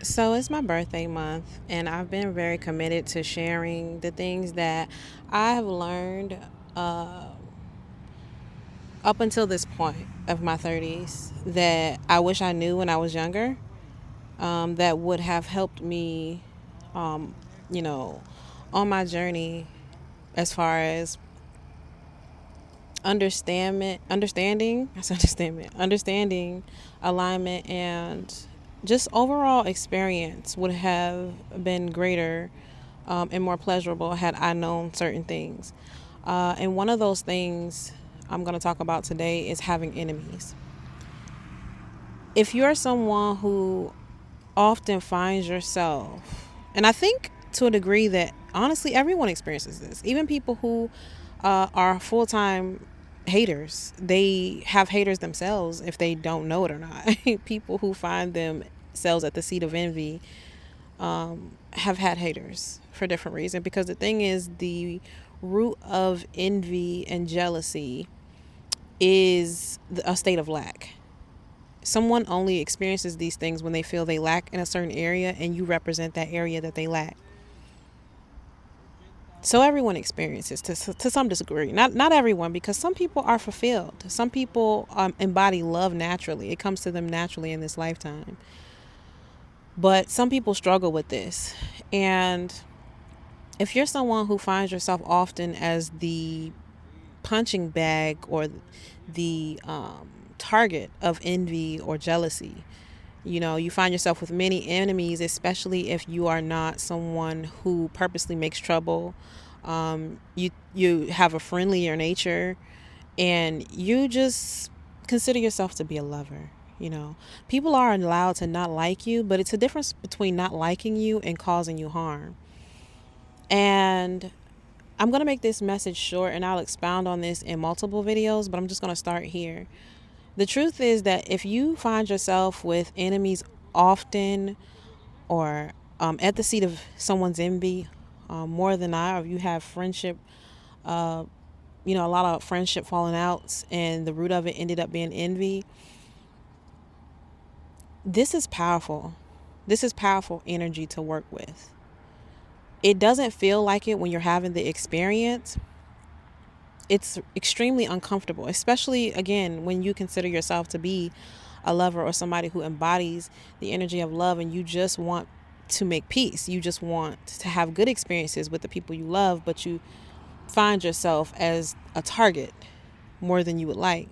So it's my birthday month, and I've been very committed to sharing the things that I have learned uh, up until this point of my 30s that I wish I knew when I was younger, that would have helped me, um, you know, on my journey as far as understanding, alignment, and just overall experience would have been greater and more pleasurable had I known certain things. And one of those things I'm going to talk about today is having enemies. If you're someone who often finds yourself, and I think to a degree that honestly everyone experiences this, even people who are full time haters, they have haters themselves if they don't know it or not. People who find themselves at the seat of envy have had haters for different reasons, because the thing is, the root of envy and jealousy is a state of lack. Someone only experiences these things when they feel they lack in a certain area, and you represent that area that they lack. So everyone experiences to some degree. Not everyone, because some people are fulfilled. Some people embody love naturally. It comes to them naturally in this lifetime. But some people struggle with this. And if you're someone who finds yourself often as the punching bag or the target of envy or jealousy, you find yourself with many enemies, especially if you are not someone who purposely makes trouble. You have a friendlier nature, and you just consider yourself to be a lover. People are allowed to not like you, but it's a difference between not liking you and causing you harm. And I'm going to make this message short, and I'll expound on this in multiple videos, but I'm just going to start here. The truth is that if you find yourself with enemies often, or at the seat of someone's envy more than not, or you have friendship, a lot of friendship falling outs, and the root of it ended up being envy, this is powerful. This is powerful energy to work with. It doesn't feel like it when you're having the experience. It's extremely uncomfortable, especially, again, when you consider yourself to be a lover or somebody who embodies the energy of love, and you just want to make peace. You just want to have good experiences with the people you love, but you find yourself as a target more than you would like.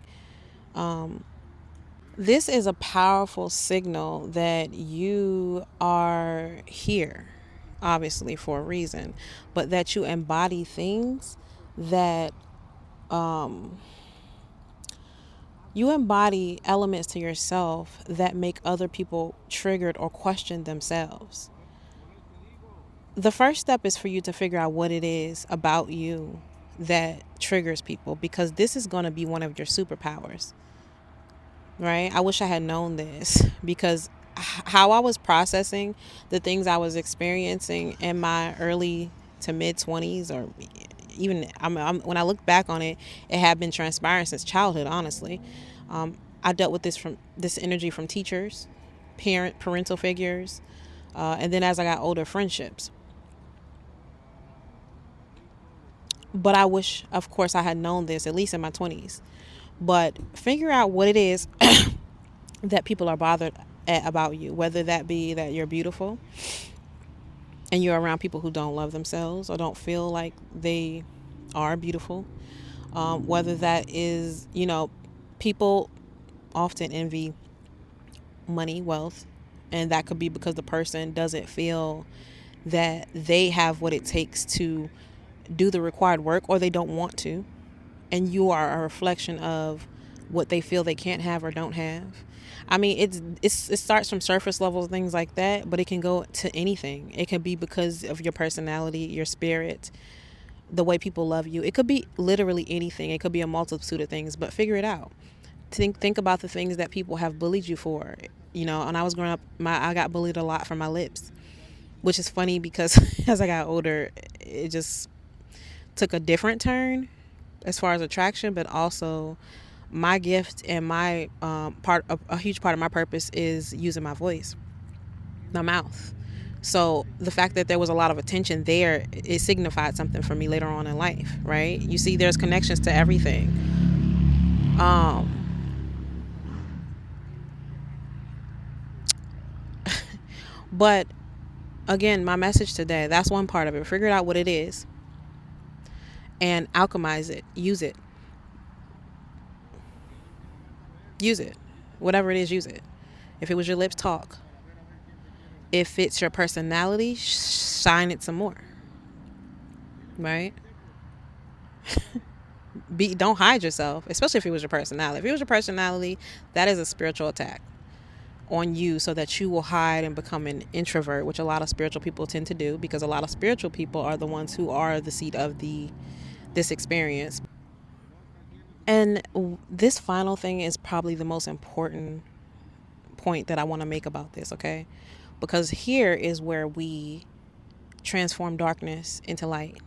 This is a powerful signal that you are here, obviously for a reason, but that you embody things that you embody elements to yourself that make other people triggered or question themselves. The first step is for you to figure out what it is about you that triggers people, because this is going to be one of your superpowers, right? I wish I had known this, because how I was processing the things I was experiencing in my early to mid 20s, or even when I look back on it, it had been transpiring since childhood, honestly. I dealt with this energy from teachers, parental figures, and then as I got older, friendships. But I wish, of course, I had known this at least in my 20s. But figure out what it is that people are bothered about you, whether that be that you're beautiful and you're around people who don't love themselves or don't feel like they are beautiful. Whether that is, people often envy money, wealth, and that could be because the person doesn't feel that they have what it takes to do the required work, or they don't want to, and you are a reflection of what they feel they can't have or don't have. I mean, it starts from surface level things like that, but it can go to anything. It can be because of your personality, your spirit, the way people love you. It could be literally anything. It could be a multitude of things, but figure it out. Think about the things that people have bullied you for. When I was growing up, I got bullied a lot for my lips, which is funny because as I got older, it just took a different turn as far as attraction, but also my gift and my a huge part of my purpose is using my voice. my mouth. So the fact that there was a lot of attention there, it signified something for me later on in life, right? You see, there's connections to everything. Um, but again, my message today, that's one part of it. Figure out what it is and alchemize it. Use it. Use it. Whatever it is, use it. If it was your lips, talk. If it's your personality, shine it some more, right? Don't hide yourself, especially if it was your personality. If it was your personality, that is a spiritual attack on you, so that you will hide and become an introvert, which a lot of spiritual people tend to do, because a lot of spiritual people are the ones who are the seat of this experience. And this final thing is probably the most important point that I want to make about this, okay? Because here is where we transform darkness into light.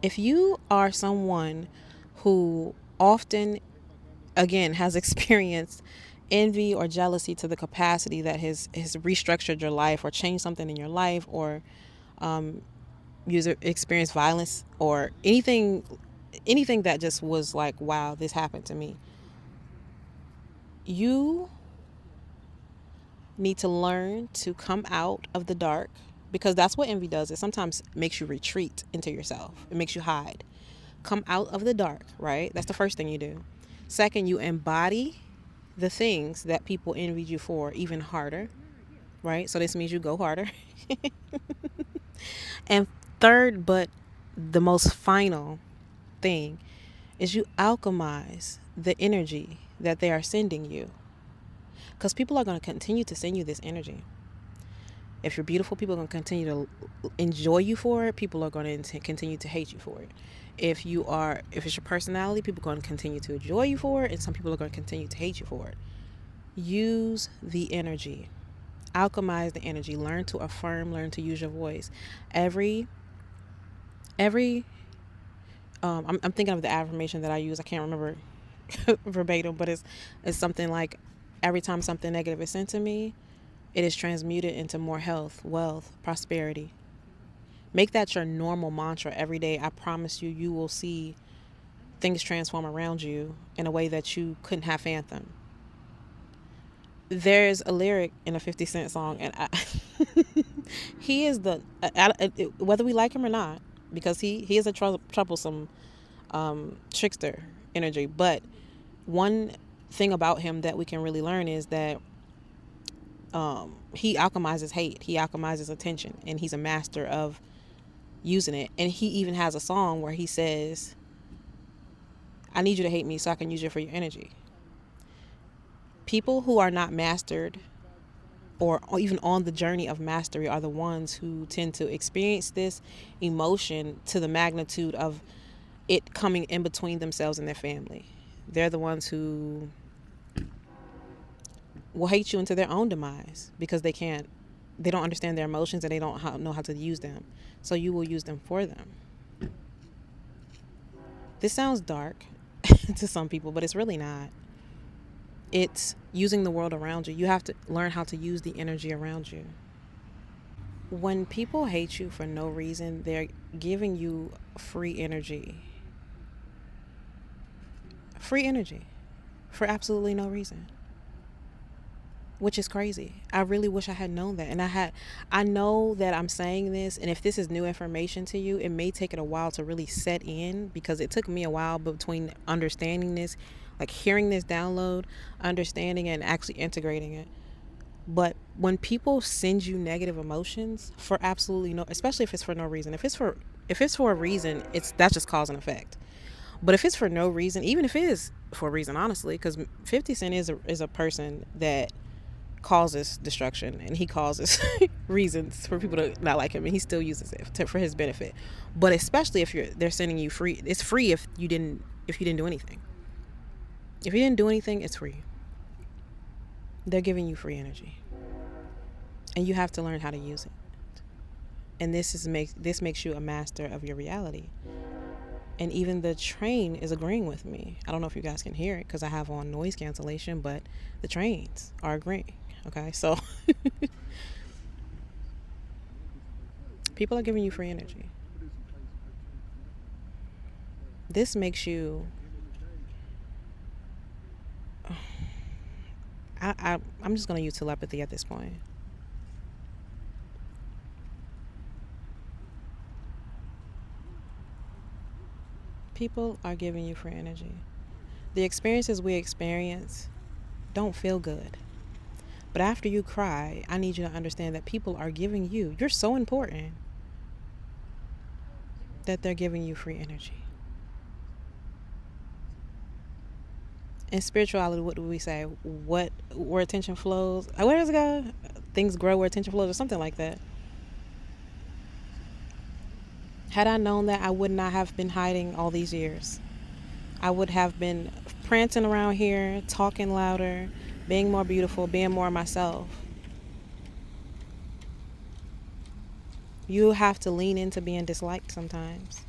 If you are someone who often, again, has experienced envy or jealousy to the capacity that has restructured your life or changed something in your life, or you experienced violence or anything that just was like, wow, this happened to me, you need to learn to come out of the dark, because that's what envy does. It sometimes makes you retreat into yourself. It makes you hide. Come out of the dark, right? That's the first thing you do. Second, you embody the things that people envied you for even harder, right? So this means you go harder. And third, but the most final thing, is you alchemize the energy that they are sending you. Because people are going to continue to send you this energy. If you're beautiful, people are going to continue to enjoy you for it. People are going to continue to hate you for it. If it's your personality, people are going to continue to enjoy you for it, and some people are going to continue to hate you for it. Use the energy. Alchemize the energy. Learn to affirm. Learn to use your voice. Every I'm thinking of the affirmation that I use. I can't remember verbatim, but it's something like, every time something negative is sent to me, it is transmuted into more health, wealth, prosperity. Make that your normal mantra every day. I promise you, you will see things transform around you in a way that you couldn't have fathomed. There's a lyric in a 50 Cent song, and he is whether we like him or not, because he is a troublesome trickster energy. But one thing about him that we can really learn is that he alchemizes hate, he alchemizes attention, and he's a master of using it. And he even has a song where he says, I need you to hate me so I can use you for your energy. People who are not mastered or even on the journey of mastery are the ones who tend to experience this emotion to the magnitude of it coming in between themselves and their family. They're the ones who will hate you into their own demise, because they don't understand their emotions, and they don't know how to use them. So you will use them for them. This sounds dark to some people, but it's really not. It's using the world around you. You have to learn how to use the energy around you. When people hate you for no reason, they're giving you free energy. Free energy for absolutely no reason. Which is crazy. I really wish I had known that. And I know that I'm saying this, and if this is new information to you, it may take it a while to really set in, because it took me a while between understanding this, like hearing this download, understanding it, and actually integrating it. But when people send you negative emotions for absolutely no, especially if it's for no reason, if it's for a reason, that's just cause and effect. But if it's for no reason, even if it is for a reason, honestly, because 50 Cent is a person that causes destruction, and he causes reasons for people to not like him, and he still uses it for his benefit. But especially if they're sending you free, it's free if you didn't do anything. If you didn't do anything, it's free. They're giving you free energy, and you have to learn how to use it. And this makes you a master of your reality. And even the train is agreeing with me. I don't know if you guys can hear it because I have on noise cancellation, but the trains are agreeing. Okay, so People are giving you free energy. This makes you. I'm just gonna use telepathy at this point. People are giving you free energy. The experiences we experience don't feel good. But after you cry, I need you to understand that people are giving you, you're so important that they're giving you free energy. In spirituality, what do we say? Where attention flows? Where does it go? Things grow where attention flows, or something like that. Had I known that, I would not have been hiding all these years. I would have been prancing around here, talking louder, being more beautiful, being more myself. You have to lean into being disliked sometimes,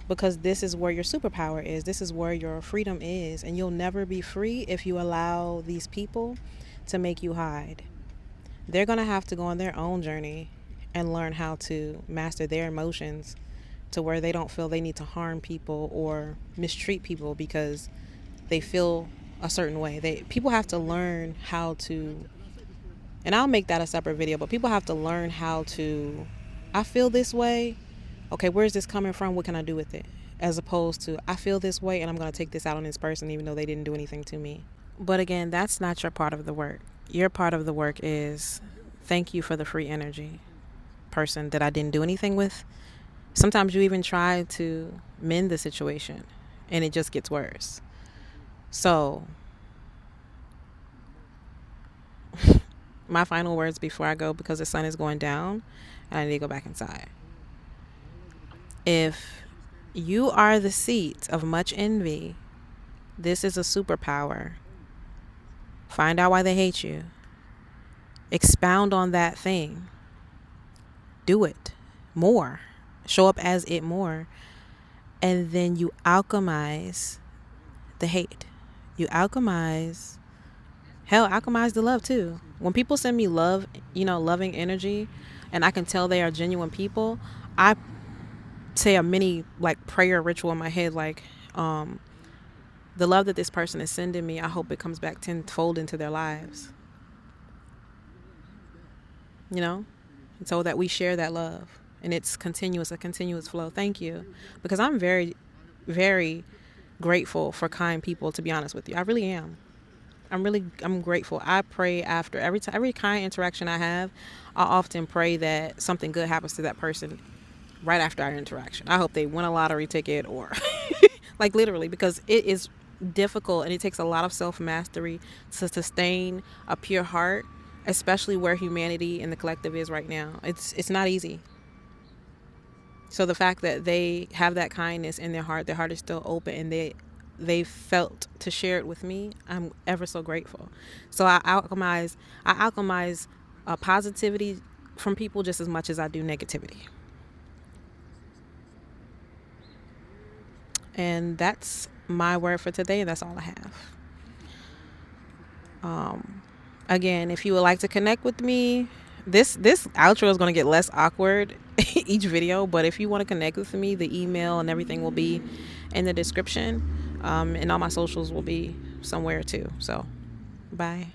because this is where your superpower is. This is where your freedom is. And you'll never be free if you allow these people to make you hide. They're going to have to go on their own journey and learn how to master their emotions to where they don't feel they need to harm people or mistreat people because they feel a certain way. People have to learn how to, and I'll make that a separate video, but people have to learn how to, I feel this way. Okay, where's this coming from? What can I do with it? As opposed to, I feel this way and I'm going to take this out on this person even though they didn't do anything to me. But again, that's not your part of the work. Your part of the work is, thank you for the free energy, person that I didn't do anything with. Sometimes you even try to mend the situation and it just gets worse. So my final words before I go, because the sun is going down and I need to go back inside. If you are the seat of much envy, this is a superpower. Find out why they hate you. Expound on that thing. Do it more. Show up as it more. And then you alchemize the hate. You alchemize the love too. When people send me love, loving energy, and I can tell they are genuine people, I say a mini prayer ritual in my head, the love that this person is sending me, I hope it comes back tenfold into their lives. So that we share that love and it's a continuous flow. Thank you. Because I'm very, very grateful for kind people, to be honest with you. I really am. I'm grateful. I pray after every kind interaction I have. I often pray that something good happens to that person right after our interaction. I hope they win a lottery ticket or literally, because it is difficult and it takes a lot of self-mastery to sustain a pure heart, especially where humanity and the collective is right now. It's not easy. So the fact that they have that kindness in their heart is still open, and they felt to share it with me, I'm ever so grateful. So I alchemize positivity from people just as much as I do negativity. And that's my word for today, and that's all I have. Again, if you would like to connect with me, this outro is going to get less awkward each video, but if you want to connect with me, the email and everything will be in the description, and all my socials will be somewhere too. So bye.